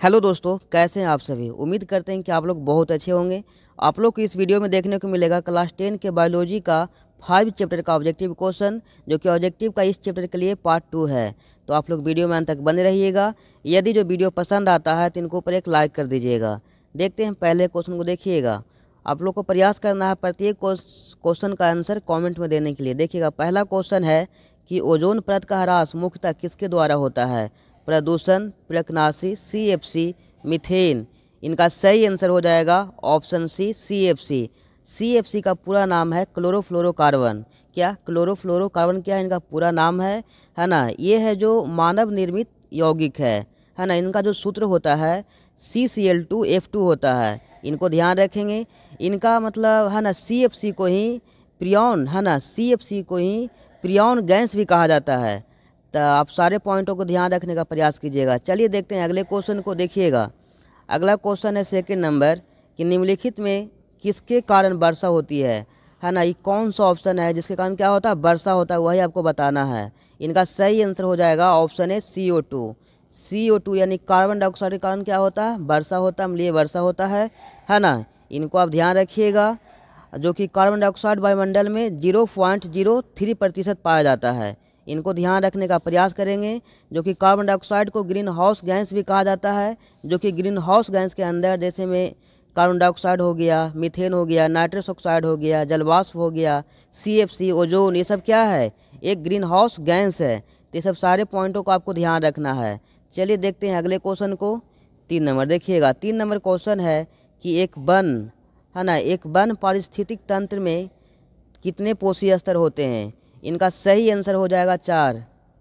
Hello दोस्तों, कैसे हैं आप सभी। उम्मीद करते हैं कि आप लोग बहुत अच्छे होंगे। आप लोग को इस वीडियो में देखने को मिलेगा क्लास 10 के बायोलॉजी का 5 चैप्टर का ऑब्जेक्टिव क्वेश्चन, जो कि ऑब्जेक्टिव का इस चैप्टर के लिए पार्ट 2 है। तो आप लोग वीडियो में अंत तक बने रहिएगा। यदि जो वीडियो पसंद आता है तो इनको ऊपर एक लाइक कर दीजिएगा। देखते हैं पहले क्वेश्चन को। देखिएगा, आप लोग को प्रयास करना है प्रत्येक क्वेश्चन का आंसर कॉमेंट में देने के लिए। देखिएगा, पहला क्वेश्चन है कि ओजोन परत का ह्रास मुख्यतः किसके द्वारा होता है। प्रदूषण, प्रकनाशी, CFC, मीथेन। इनका सही आंसर हो जाएगा ऑप्शन सी, CFC। CFC का पूरा नाम है क्लोरोफ्लोरोकार्बन। क्या क्लोरोफ्लोरोकार्बन क्या है इनका पूरा नाम है ना। ये है जो मानव निर्मित यौगिक है ना। इनका जो सूत्र होता है CCl2F2 होता है। इनको ध्यान रखेंगे। इनका मतलब है ना CFC को ही प्रियॉन है ना, CFC को ही प्रियॉन गैस भी कहा जाता है। तो आप सारे पॉइंटों को ध्यान रखने का प्रयास कीजिएगा। चलिए देखते हैं अगले क्वेश्चन को। देखिएगा, अगला क्वेश्चन है सेकंड नंबर कि निम्नलिखित में किसके कारण वर्षा होती है ना। ये कौन सा ऑप्शन है जिसके कारण क्या होता है, वर्षा होता है, वही आपको बताना है। इनका सही आंसर हो जाएगा ऑप्शन है CO2। CO2 यानी कार्बन डाइऑक्साइड के कारण क्या होता है, वर्षा होता है, अम्लीय वर्षा होता है ना। इनको आप ध्यान रखिएगा। जो कि कार्बन डाइऑक्साइड वायुमंडल में 0.03% पाया जाता है। इनको ध्यान रखने का प्रयास करेंगे। जो कि कार्बन डाइऑक्साइड को ग्रीन हाउस गैस भी कहा जाता है। जो कि ग्रीन हाउस गैस के अंदर जैसे में कार्बन डाइऑक्साइड हो गया, मीथेन हो गया, नाइट्रस ऑक्साइड हो गया, जलवाष्प हो गया, CFC, ओजोन, ये सब क्या है, एक ग्रीन हाउस गैस है। तो ये सब सारे पॉइंटों को आपको ध्यान रखना है। चलिए देखते हैं अगले क्वेश्चन को। 3 नंबर देखिएगा, 3 नंबर क्वेश्चन है कि एक वन है ना, एक वन पारिस्थितिक तंत्र में कितने पोषी स्तर होते हैं। इनका सही आंसर हो जाएगा 4।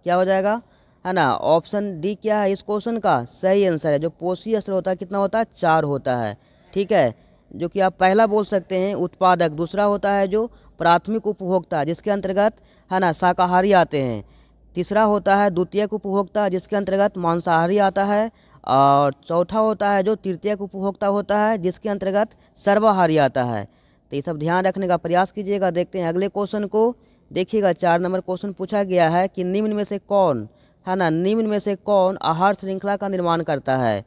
क्या हो जाएगा है ना, ऑप्शन डी क्या है इस क्वेश्चन का सही आंसर है। जो पोषी स्तर होता है कितना होता है, 4 होता है। ठीक है, जो कि आप पहला बोल सकते हैं उत्पादक, दूसरा होता है जो प्राथमिक उपभोक्ता जिसके अंतर्गत है ना शाकाहारी आते हैं, तीसरा होता है द्वितीयक उपभोक्ता जिसके अंतर्गत मांसाहारी आता है, और चौथा होता है जो तृतीयक उपभोक्ता होता है जिसके अंतर्गत सर्वाहारी आता है। तो ये सब ध्यान रखने का प्रयास कीजिएगा। देखते हैं अगले क्वेश्चन को। देखिएगा, 4 नंबर क्वेश्चन पूछा गया है कि निम्न में से कौन है ना, निम्न में से कौन आहार श्रृंखला का निर्माण करता है।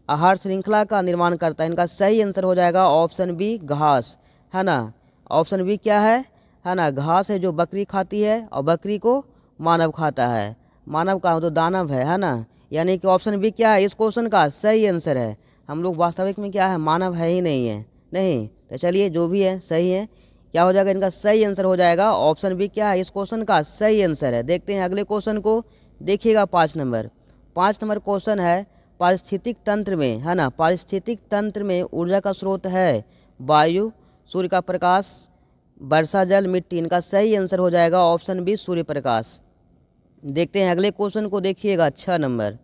आहार श्रृंखला का निर्माण करता है। इनका सही आंसर हो जाएगा ऑप्शन बी, घास है ना। ऑप्शन बी क्या है ना, घास है जो बकरी खाती है और बकरी को मानव खाता है। मानव का तो दानव है ना। यानी कि ऑप्शन बी क्या है इस क्वेश्चन का सही आंसर है। हम लोग वास्तविक में क्या है, मानव है ही नहीं है। नहीं तो चलिए जो भी है सही है। क्या हो जाएगा, इनका सही आंसर हो जाएगा ऑप्शन बी क्या है इस क्वेश्चन का सही आंसर है। देखते हैं अगले क्वेश्चन को। देखिएगा 5 नंबर, 5 नंबर क्वेश्चन है पारिस्थितिक तंत्र में है ना, पारिस्थितिक तंत्र में ऊर्जा का स्रोत है वायु, सूर्य का प्रकाश, वर्षा जल, मिट्टी। इनका सही आंसर हो जाएगा ऑप्शन बी, सूर्य प्रकाश। देखते हैं अगले क्वेश्चन को। देखिएगा 6 नंबर,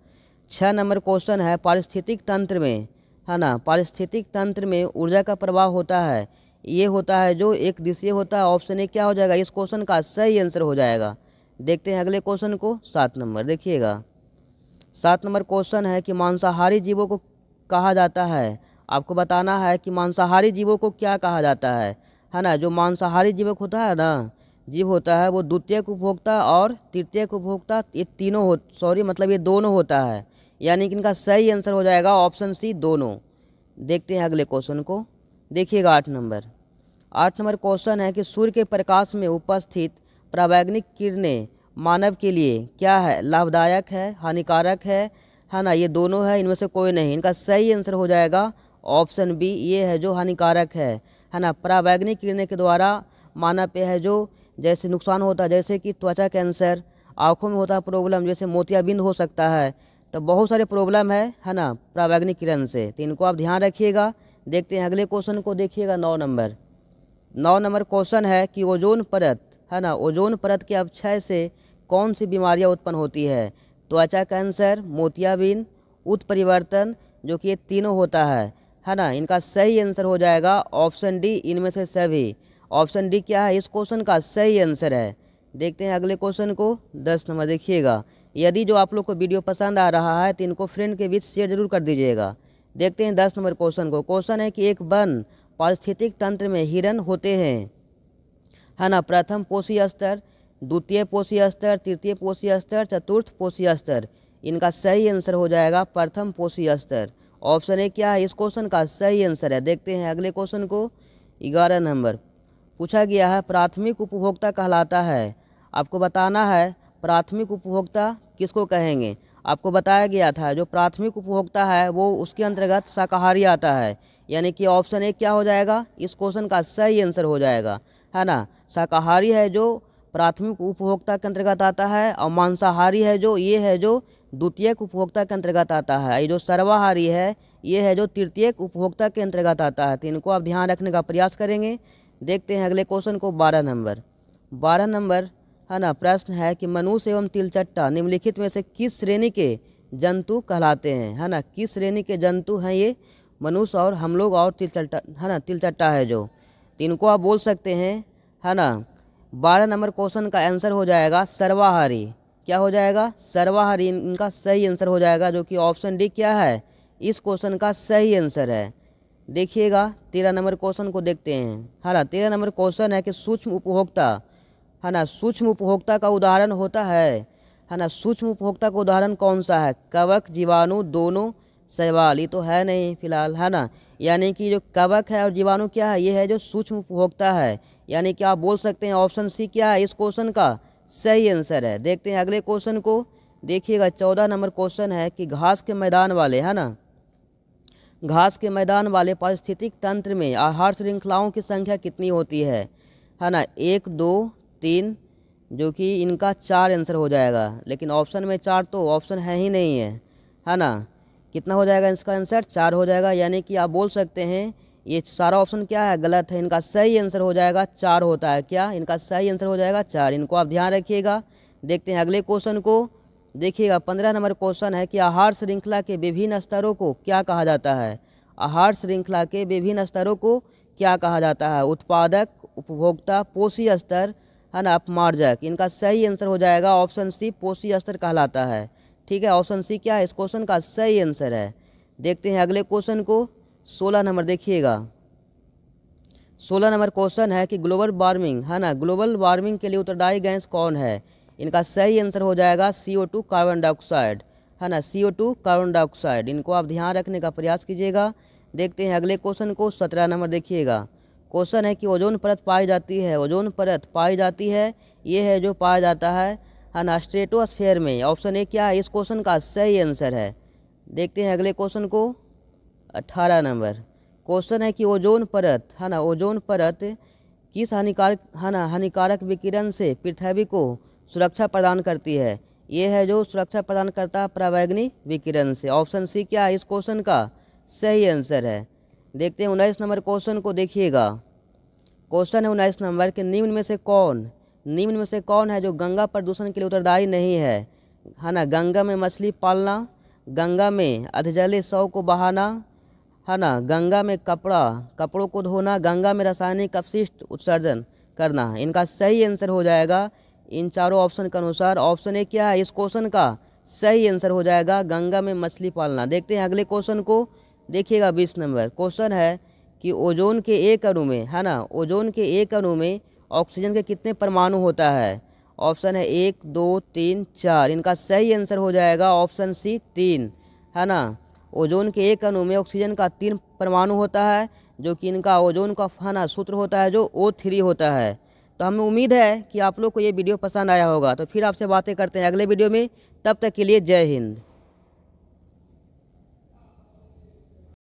6 नंबर क्वेश्चन है पारिस्थितिक तंत्र में है ना, पारिस्थितिक तंत्र में ऊर्जा का प्रवाह होता है, ये होता है जो एक दिशीय होता है। ऑप्शन ए क्या हो जाएगा इस क्वेश्चन का सही आंसर हो जाएगा। देखते हैं अगले क्वेश्चन को। 7 नंबर देखिएगा, 7 नंबर क्वेश्चन है कि मांसाहारी जीवों को कहा जाता है। आपको बताना है कि मांसाहारी जीवों को क्या कहा जाता है ना। जो मांसाहारी जीवक होता है ना, जीव होता है वो द्वितीयक उपभोक्ता और तृतीयक उपभोक्ता, ये तीनों हो मतलब ये दोनों होता है। यानी कि इनका सही आंसर हो जाएगा ऑप्शन सी, दोनों। देखते हैं अगले क्वेश्चन को। देखिएगा 8 नंबर, 8 नंबर क्वेश्चन है कि सूर्य के प्रकाश में उपस्थित परावैंगनिक किरणें मानव के लिए क्या है, लाभदायक है, हानिकारक है ना। ये दोनों है, इनमें से कोई नहीं। इनका सही आंसर हो जाएगा ऑप्शन बी, ये है जो हानिकारक है ना। परावैंगनिक किरणें के द्वारा मानव पे है जो जैसे नुकसान होता है, जैसे कि त्वचा कैंसर, आँखों में होता है प्रॉब्लम, जैसे मोतियाबिंद हो सकता है। तो बहुत सारे प्रॉब्लम है ना परावैंगनिक किरण से। तो इनको आप ध्यान रखिएगा। देखते हैं अगले क्वेश्चन को। देखिएगा 9 नंबर, 9 नंबर क्वेश्चन है कि ओजोन परत है ना, ओजोन परत के अपक्षय से कौन सी बीमारियां उत्पन्न होती है। त्वचा कैंसर, मोतियाबिंद, उत्परिवर्तन, जो कि ये तीनों होता है ना। इनका सही आंसर हो जाएगा ऑप्शन डी, इनमें से सभी। ऑप्शन डी क्या है इस क्वेश्चन का सही आंसर है। देखते हैं अगले क्वेश्चन को। 10 नंबर देखिएगा, यदि जो आप लोग को वीडियो पसंद आ रहा है तो इनको फ्रेंड के बीच शेयर जरूर कर दीजिएगा। देखते हैं 10 नंबर क्वेश्चन को। क्वेश्चन है कि एक वन पारिस्थितिक तंत्र में हिरन होते हैं है ना, प्रथम पोषी स्तर, द्वितीय पोषी स्तर, तृतीय पोषी स्तर, चतुर्थ पोषी स्तर। इनका सही आंसर हो जाएगा प्रथम पोषी स्तर। ऑप्शन ए क्या है इस क्वेश्चन का सही आंसर है। देखते हैं अगले क्वेश्चन को। 11 नंबर पूछा गया है प्राथमिक उपभोक्ता कहलाता है। आपको बताना है प्राथमिक उपभोक्ता किसको कहेंगे। आपको बताया गया था जो प्राथमिक उपभोक्ता है वो उसके अंतर्गत शाकाहारी आता है, यानी कि ऑप्शन ए क्या हो जाएगा इस क्वेश्चन का सही आंसर हो जाएगा, है ना। शाकाहारी है जो प्राथमिक उपभोक्ता के अंतर्गत आता है, और मांसाहारी है जो ये है जो द्वितीयक उपभोक्ता के अंतर्गत आता है। ये जो सर्वाहारी है ये है जो तृतीयक उपभोक्ता के अंतर्गत आता है। तो इनको आप ध्यान रखने का प्रयास करेंगे। देखते हैं अगले क्वेश्चन को। 12 नंबर है ना, प्रश्न है कि मनुष्य एवं तिलचट्टा निम्नलिखित में से किस श्रेणी के जंतु कहलाते हैं, है ना। किस श्रेणी के जंतु हैं ये, मनुष्य और हम लोग और तिलचट्टा, है ना, तिलचट्टा है जो। तो इनको आप बोल सकते हैं, है ना। 12 नंबर क्वेश्चन का आंसर हो जाएगा सर्वाहारी। क्या हो जाएगा सर्वाहारी, इनका सही आंसर हो जाएगा, जो कि ऑप्शन डी क्या है इस क्वेश्चन का सही आंसर है। देखिएगा 13 नंबर क्वेश्चन को देखते हैं, है ना। 13 नंबर क्वेश्चन है कि सूक्ष्म उपभोक्ता, है ना, सूक्ष्म उपभोक्ता का उदाहरण होता है ना। सूक्ष्म उपभोक्ता का उदाहरण कौन सा है, कवक, जीवाणु, दोनों, शैवाल। ये तो है नहीं फिलहाल, है ना। यानी कि जो कवक है और जीवाणु क्या है, ये है जो सूक्ष्म उपभोक्ता है। यानी कि आप बोल सकते हैं ऑप्शन सी क्या है इस क्वेश्चन का सही आंसर है। देखते हैं अगले क्वेश्चन को। देखिएगा 14 नंबर क्वेश्चन है कि घास के मैदान वाले, है ना, घास के मैदान वाले पारिस्थितिक तंत्र में आहार श्रृंखलाओं की संख्या कितनी होती है ना। 1, 2, 3, जो कि इनका 4 आंसर हो जाएगा। लेकिन ऑप्शन में 4 तो ऑप्शन है ही नहीं है ना। कितना हो जाएगा इसका आंसर 4 हो जाएगा। यानी कि आप बोल सकते हैं ये सारा ऑप्शन क्या है गलत है। इनका सही आंसर हो जाएगा 4 होता है। क्या इनका सही आंसर हो जाएगा 4। इनको आप ध्यान रखिएगा। देखते हैं अगले क्वेश्चन को। देखिएगा 15 नंबर क्वेश्चन है कि आहार श्रृंखला के विभिन्न स्तरों को क्या कहा जाता है। आहार श्रृंखला के विभिन्न स्तरों को क्या कहा जाता है, उत्पादक, उपभोक्ता, पोषी स्तर, है ना, अपमार्जक। इनका सही आंसर हो जाएगा ऑप्शन सी पोषी स्तर कहलाता है। ठीक है, ऑप्शन सी क्या है इस क्वेश्चन का सही आंसर है। देखते हैं अगले क्वेश्चन को। 16 नंबर देखिएगा। 16 नंबर क्वेश्चन है कि ग्लोबल वार्मिंग, है ना, ग्लोबल वार्मिंग के लिए उत्तरदायी गैस कौन है। इनका सही आंसर हो जाएगा CO2 कार्बन डाइऑक्साइड, है ना, CO2 कार्बन डाइऑक्साइड। इनको आप ध्यान रखने का प्रयास कीजिएगा। देखते हैं अगले क्वेश्चन को। 17 नंबर देखिएगा। क्वेश्चन है कि ओजोन परत पाई जाती है, ओजोन परत पाई जाती है, ये है जो पाया जाता है ना, स्ट्रेटोस्फेयर में। ऑप्शन ए क्या है इस क्वेश्चन का सही आंसर है। देखते हैं अगले क्वेश्चन को। 18 नंबर क्वेश्चन है कि ओजोन परत, है ना, ओजोन परत किस हानिकारक, है ना, हानिकारक विकिरण से पृथ्वी को सुरक्षा प्रदान करती है। ये है जो सुरक्षा प्रदान करता है पराबैंगनी विकिरण से। ऑप्शन सी क्या है इस क्वेश्चन का सही आंसर है। देखते हैं 19 नंबर क्वेश्चन को। देखिएगा क्वेश्चन है 19 नंबर के निम्न में से कौन है जो गंगा प्रदूषण के लिए उत्तरदायी नहीं है ना। गंगा में मछली पालना, गंगा में अधजले शव को बहाना, है ना, गंगा में कपड़ों को धोना, गंगा में रासायनिक अपशिष्ट उत्सर्जन करना। इनका सही आंसर हो जाएगा इन चारों ऑप्शन के अनुसार ऑप्शन ए क्या है इस क्वेश्चन का सही आंसर हो जाएगा गंगा में मछली पालना। देखते हैं अगले क्वेश्चन को। देखिएगा 20 नंबर क्वेश्चन है कि ओजोन के एक अणु में, है ना, ओजोन के एक अणु में ऑक्सीजन के कितने परमाणु होता है। ऑप्शन है 1, 2, 3, 4। इनका सही आंसर हो जाएगा ऑप्शन सी 3, है ना। ओजोन के एक अणु में ऑक्सीजन का 3 परमाणु होता है, जो कि इनका ओजोन का, है ना, सूत्र होता है जो O3 होता है। तो हमें उम्मीद है कि आप लोग को ये वीडियो पसंद आया होगा। तो फिर आपसे बातें करते हैं अगले वीडियो में। तब तक के लिए जय हिंद।